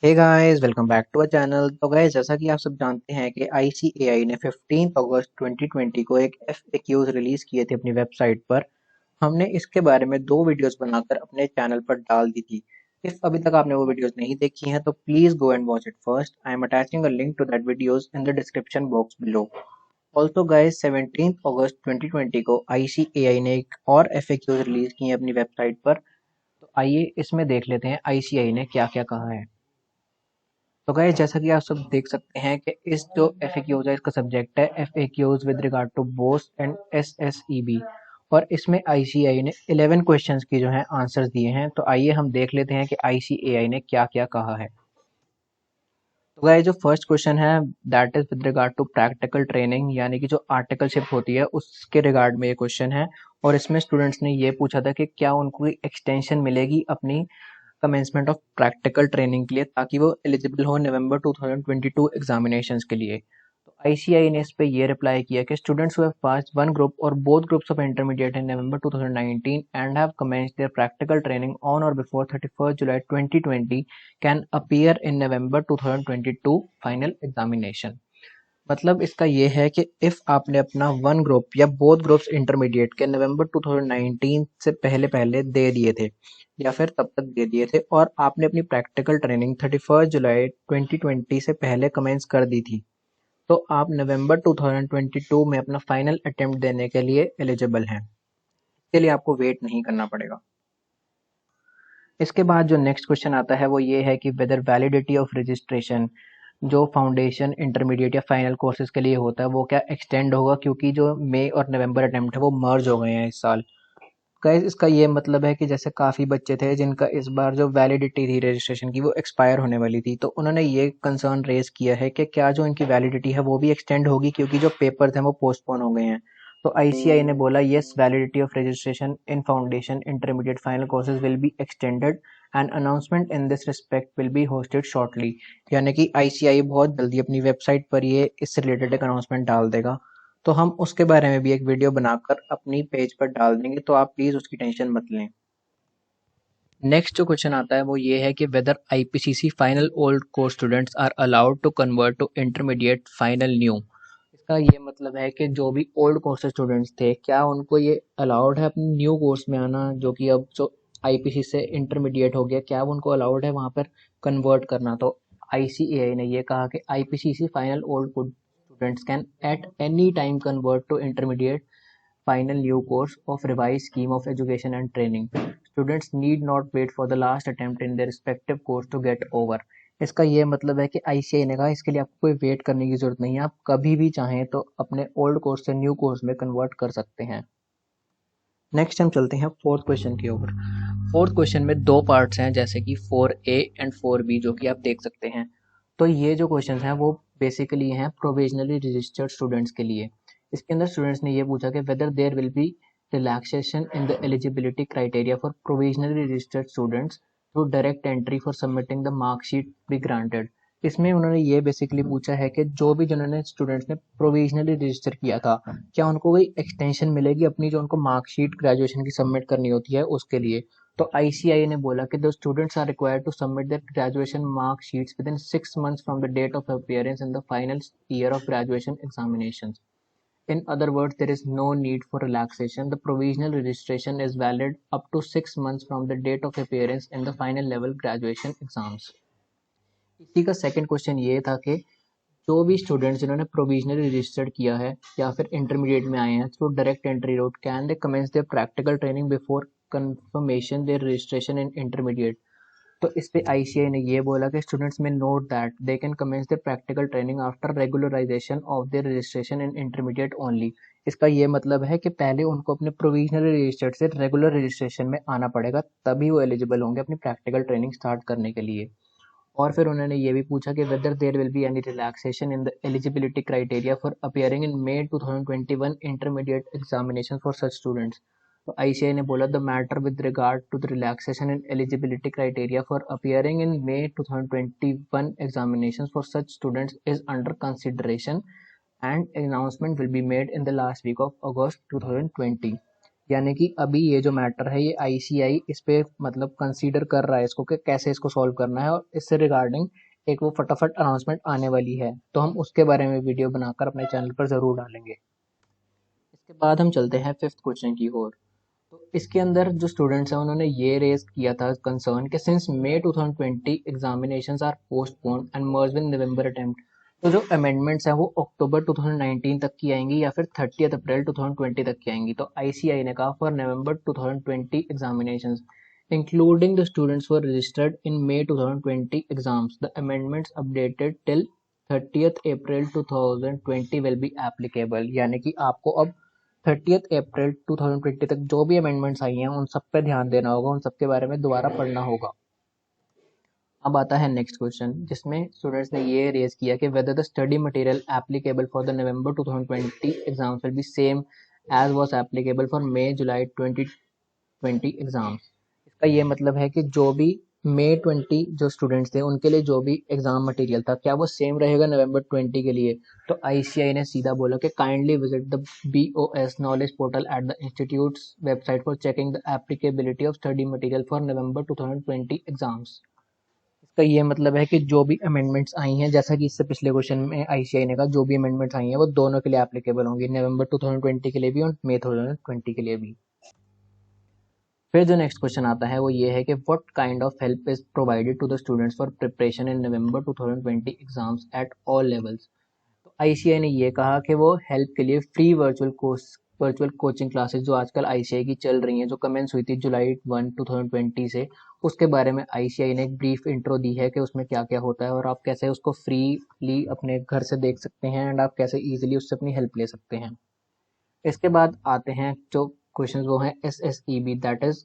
Hey guys, welcome back to a channel. तो guys, जैसा कि आप सब जानते हैं कि आईसीएआई ने 15 अगस्त 2020 को एक एफएक्यूज रिलीज किए थे अपनी वेबसाइट पर। हमने इसके बारे में दो वीडियोस बनाकर अपने चैनल पर डाल दी थी। इफ अभी तक आपने वो वीडियोस नहीं देखी हैं तो please go and watch it first. I am attaching a link to that videos in the description box below. Also guys, 17 अगस्त 2020 को आईसीएआई ने एक और एफएक्यूज रिलीज किए हैं अपनी वेबसाइट पर। तो आइए इसमें देख लेते हैं आईसीएआई ने क्या क्या कहा है। तो गाइस, जैसा कि आप सब देख सकते हैं कि इस जो एफएक्यूज है इसका सब्जेक्ट है FAQs with regard to BOS and SSEB. और इसमें आईसीएआई ने 11 क्वेश्चंस की जो है आंसर्स दिए हैं। तो आइए हम देख लेते हैं कि आईसीएआई ने क्या क्या कहा है। तो गाइस, जो फर्स्ट क्वेश्चन है that is with regard to practical training, यानी कि जो आर्टिकलशिप होती है उसके रिगार्ड में ये क्वेश्चन है। और इसमें स्टूडेंट्स ने ये पूछा था कि क्या उनको एक्सटेंशन मिलेगी अपनी कमेंसमेंट ऑफ प्रैक्टिकल ट्रेनिंग के लिए, ताकि वो एलिजिबल हो नवंबर 2022 एग्जामिनेशंस के लिए। तो आईसीआई ने इस पे ये रिप्लाई किया कि students who have passed one group और both groups of intermediate in November 2019 and have commenced their practical training on और before 31 July 2020 can appear in November 2022 final examination. मतलब इसका ये है कि इफ आपने अपना वन ग्रुप या बोथ ग्रुप्स इंटरमीडिएट के नवंबर 2019 से पहले पहले दे दिए थे या फिर तब तक दे दिए थे और आपने अपनी प्रैक्टिकल ट्रेनिंग 31 जुलाई 2020 से पहले कमेंस कर दी थी, तो आप नवंबर 2022 में अपना फाइनल अटेम्प्ट देने के लिए एलिजिबल हैं। इसके लिए आपको वेट नहीं करना पड़ेगा। इसके बाद जो नेक्स्ट क्वेश्चन आता है वो ये है कि वेदर वैलिडिटी ऑफ रजिस्ट्रेशन जो फाउंडेशन इंटरमीडिएट या फाइनल कोर्सेज के लिए होता है वो क्या एक्सटेंड होगा, क्योंकि जो मई और नवंबर अटेम्प्ट है वो मर्ज हो गए हैं इस साल। गाइस, इसका ये मतलब है कि जैसे काफ़ी बच्चे थे जिनका इस बार जो वैलिडिटी थी रजिस्ट्रेशन की वो एक्सपायर होने वाली थी, तो उन्होंने ये कंसर्न रेज किया है कि क्या जो इनकी वैलिडिटी है वो भी एक्सटेंड होगी, क्योंकि जो पेपर्स हैं वो पोस्टपोन हो गए हैं। तो आईसीआई ने बोला yes, validity of registration in foundation intermediate final courses will be extended and announcement in this respect will be hosted shortly. यानी कि आईसीआई बहुत जल्दी अपनी वेबसाइट पर ये इससे रिलेटेड एक अनाउंसमेंट डाल देगा। तो हम उसके बारे में भी एक वीडियो बनाकर अपनी पेज पर डाल देंगे, तो आप प्लीज़ उसकी टेंशन मत लें। नेक्स्ट जो क्वेश्चन आता है वो ये है कि whether IPCC final old course students are allowed to convert to intermediate final new. इसका ये मतलब है कि जो भी ओल्ड कोर्स स्टूडेंट्स थे क्या उनको ये अलाउड है अपने न्यू कोर्स में आना, जो कि अब जो आईपीसी से इंटरमीडिएट हो गया, क्या उनको अलाउड है वहाँ पर कन्वर्ट करना। तो आईसीएआई ने ये कहा कि IPCC final old students can at any time convert to intermediate final new course of revised scheme of education and training. Students need not wait for the last attempt in their respective course to get over. इसका ये मतलब है कि ICI ने कहा इसके लिए आपको कोई वेट करने की जरूरत नहीं है, आप कभी भी चाहें तो अपने ओल्ड कोर्स से न्यू कोर्स में कन्वर्ट कर सकते हैं। नेक्स्ट हम चलते हैं फोर्थ क्वेश्चन की ओर। फोर्थ क्वेश्चन में दो पार्ट्स हैं, जैसे कि 4A एंड 4B, जो कि आप देख सकते हैं। तो ये जो क्वेश्चन हैं वो बेसिकली हैं प्रोविजनली रजिस्टर्ड स्टूडेंट्स के लिए। इसके अंदर स्टूडेंट्स ने ये पूछा कि whether there will be relaxation in the eligibility criteria for provisionally registered students through direct entry for submitting the marksheet be granted. इसमें उन्होंने ये बेसिकली पूछा है कि जो भी जिन्होंने स्टूडेंट्स ने प्रोविजनली रजिस्टर किया था, क्या उनको कोई एक्सटेंशन मिलेगी अपनी जो उनको मार्कशीट ग्रेजुएशन की सबमिट करनी होती है उसके लिए। तो आईसीआई ने बोला कि the students are required to submit their graduation mark sheets within 6 months from the date of appearance in the final year of graduation examinations. In other words, there is no need for relaxation. The provisional registration is valid up to 6 months from the date of appearance in the final level graduation exams. इसी का second question ये था कि जो भी students जिन्होंने provisionally registered किया है या फिर इंटरमीडिएट में आए हैं through direct entry route, can they commence their practical training before confirmation their registration in intermediate. तो इस पे आईसीआई ने ये बोला कि students may note that they can commence their practical training after regularisation of their registration in intermediate only. इसका ये मतलब है कि पहले उनको अपने प्रोविजनली रजिस्टर्ड से रेगुलर रजिस्ट्रेशन में आना पड़ेगा, तभी वो एलिजिबल होंगे अपनी प्रैक्टिकल ट्रेनिंग स्टार्ट करने के लिए। और फिर उन्होंने ये भी पूछा कि whether there will be any relaxation in the eligibility criteria for appearing in May 2021 intermediate examination for such students. तो आईसीआई ने बोला the matter with regard to the relaxation in eligibility criteria for appearing in May 2021 examination for such students is under consideration and announcement will be made in the last week of August 2020। यानी कि अभी ये जो matter है ये ICI इस पे मतलब कंसीडर कर रहा है इसको कि कैसे इसको सॉल्व करना है, और इससे रिगार्डिंग एक वो फटाफट अनाउंसमेंट आने वाली है, तो हम उसके बारे में वीडियो बनाकर अपने चैनल पर ज़रूर डालेंगे। इसके बाद हम चलते हैं फिफ्थ क्वेश्चन की ओर। तो इसके अंदर जो स्टूडेंट्स हैं उन्होंने ये रेज किया था कंसर्न कि since May 2020 examinations are postponed and merge with November attempt, तो जो अमेंडमेंट्स हैं वो अक्टूबर 2019 तक की आएंगी या फिर 30 अप्रैल 2020 तक की आएंगी। तो आईसीआई ने कहा for November 2020 examinations including the students who were registered in May 2020 exams, the amendments updated till 30th April 2020 will be applicable। यानी कि आपको अब 30th अप्रैल 2020 तक जो भी अमेंडमेंट्स आई हैं उन सब पे ध्यान देना होगा, उन सब के बारे में दोबारा पढ़ना होगा। अब आता है नेक्स्ट क्वेश्चन जिसमें स्टूडेंट्स ने ये रेज किया कि whether the study material applicable for the November 2020 exams will be same as was applicable for May July 2020 exams. इसका ये मतलब है कि जो भी मई 20 जो स्टूडेंट्स थे उनके लिए जो भी एग्जाम मटेरियल था क्या वो सेम रहेगा नवंबर 20 के लिए। तो आईसीआई ने सीधा बोला कि kindly visit the BOS knowledge portal at the institutes website for checking the applicability of study material for November 2020 exams. इसका ये मतलब है कि जो भी अमेंडमेंट्स आई हैं, जैसा कि इससे पिछले क्वेश्चन में आईसीआई ने कहा जो भी अमेंडमेंट्स आई हैं वो दोनों के लिए एप्लीकेबल होंगी, नवंबर 2020 के लिए भी और मई 2020 के लिए भी। फिर जो नेक्स्ट क्वेश्चन आता है वो ये है कि what kind of help is provided to the students for preparation in November 2020 exams at all levels. तो आईसीआई ने ये कहा कि वो हेल्प के लिए फ्री वर्चुअल कोचिंग क्लासेस जो आजकल आईसीआई की चल रही हैं, जो कमेंस हुई थी जुलाई 1 2020 से, उसके बारे में आईसीआई ने एक ब्रीफ इंट्रो दी है कि उसमें क्या क्या होता है और आप कैसे उसको फ्रीली अपने घर से देख सकते हैं एंड आप कैसे ईजिली उससे अपनी हेल्प ले सकते हैं। इसके बाद आते हैं जो क्वेश्चंस वो हैं SSEB that is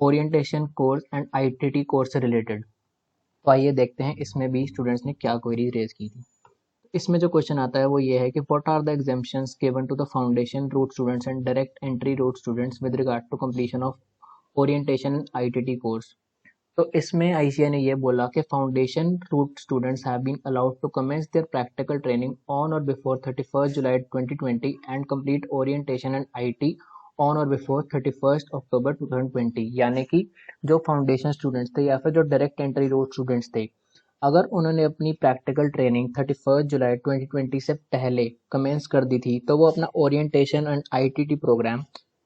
orientation course and ITT course से रिलेटेड। तो आइए देखते हैं इसमें भी स्टूडेंट्स ने क्या क्वेरी रेज की थी। इसमें जो क्वेश्चन आता है वो ये है कि what are the exemptions given to the foundation route students and direct entry route students with regard to completion of orientation ITT course. तो इसमें आईसीआई ने ये बोला कि foundation route students have been allowed to commence their practical training on और before 31st July 2020 and complete orientation and IT on और before 31st October 2020। यानी कि जो फाउंडेशन स्टूडेंट्स थे या फिर जो डायरेक्ट एंट्री रूट स्टूडेंट्स थे, अगर उन्होंने अपनी प्रैक्टिकल ट्रेनिंग 31 जुलाई 2020 से पहले कमेंस कर दी थी तो वो अपना ओरिएंटेशन एंड आईटीटी प्रोग्राम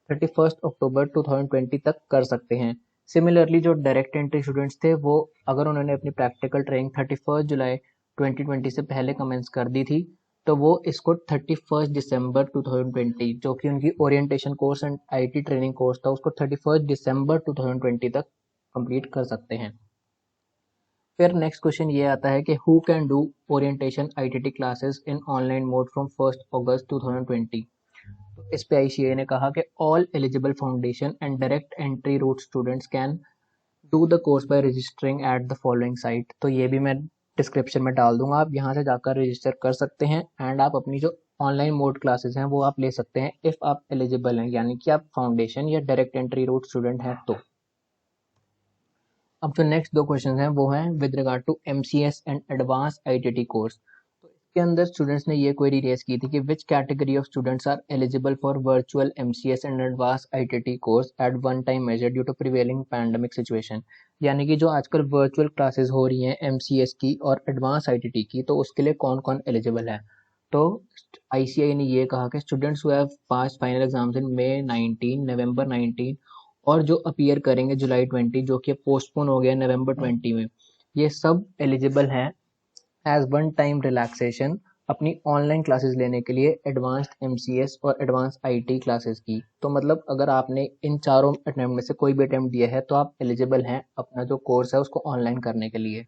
31 अक्टूबर 2020 तक कर सकते हैं। सिमिलरली जो डायरेक्ट एंट्री स्टूडेंट्स थे वो अगर उन्होंने अपनी प्रैक्टिकल ट्रेनिंग 31 जुलाई 2020 से पहले कमेंस कर दी थी तो वो इसको 31 दिसंबर 2020 जो कि उनकी orientation course and IT training course था उसको 31 दिसंबर 2020 तक कंप्लीट कर सकते हैं। फिर नेक्स्ट क्वेश्चन ये आता है कि who can do orientation ITT classes in online mode from 1 August 2020। तो इस पे आईसीए ने कहा कि all eligible foundation and direct entry route students can do the course by registering at the following site. तो ये भी मैं डिस्क्रिप्शन में डाल दूंगा, आप यहाँ से जाकर रजिस्टर कर सकते हैं एंड आप अपनी जो ऑनलाइन मोड क्लासेस हैं वो आप ले सकते हैं इफ़ आप एलिजिबल हैं, यानी कि आप फाउंडेशन या डायरेक्ट एंट्री रूट स्टूडेंट हैं तो। अब जो नेक्स्ट दो क्वेश्चन हैं वो हैं with regard to MCS and advance ITT course. तो इसके अंदर स्टूडेंट्स ने ये क्वेरी रेज की थी कि which category of students are eligible for virtual MCS and advance ITT course at one time measure due to prevailing pandemic situation. यानी कि जो आजकल वर्चुअल क्लासेस हो रही हैं एमसीएस की और एडवांस आईटीटी की, तो उसके लिए कौन कौन एलिजिबल है। तो आईसीआई ने ये कहा कि students who have pass final exams in May 19 November 19 और जो अपीयर करेंगे जुलाई 20 जो कि पोस्टपोन हो गया नवंबर 20 में, ये सब एलिजिबल हैं एज वन टाइम रिलैक्सेशन अपनी ऑनलाइन क्लासेस लेने के लिए एडवांस्ड एमसीएस और एडवांस आईटी क्लासेस की। तो मतलब अगर आपने इन चारों अटेम्प्ट में से कोई भी अटेम्प्ट दिया है तो आप एलिजिबल हैं अपना जो कोर्स है उसको ऑनलाइन करने के लिए।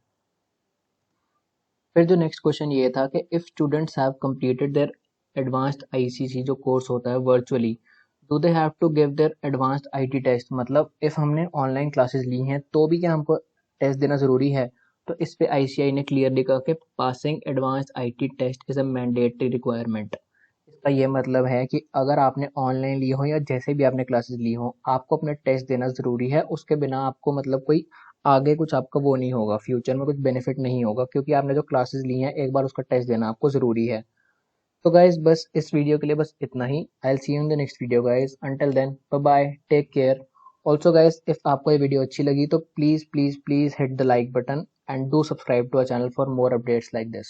फिर जो नेक्स्ट क्वेश्चन ये था कि if students have completed their advanced ICC जो कोर्स होता है virtually, do they have to give their advanced IT test. मतलब इफ हमने ऑनलाइन क्लासेस ली हैं तो भी क्या हमको टेस्ट देना ज़रूरी है। तो इस पे आईसीआई ने क्लियरली कहा कि passing advanced IT test is a mandatory requirement. इसका ये मतलब है कि अगर आपने ऑनलाइन ली हो या जैसे भी आपने क्लासेस ली हो, आपको अपने टेस्ट देना ज़रूरी है। उसके बिना आपको मतलब कोई आगे कुछ आपका वो नहीं होगा, फ्यूचर में कुछ बेनिफिट नहीं होगा, क्योंकि आपने जो क्लासेस ली हैं एक बार उसका टेस्ट देना आपको ज़रूरी है। तो गाइज बस इस वीडियो के लिए बस इतना ही। I will see you in the next video guys, until then bye bye, take care. Also guys if आपको ये वीडियो अच्छी लगी तो please please please hit the like button and do subscribe to our channel for more updates like this.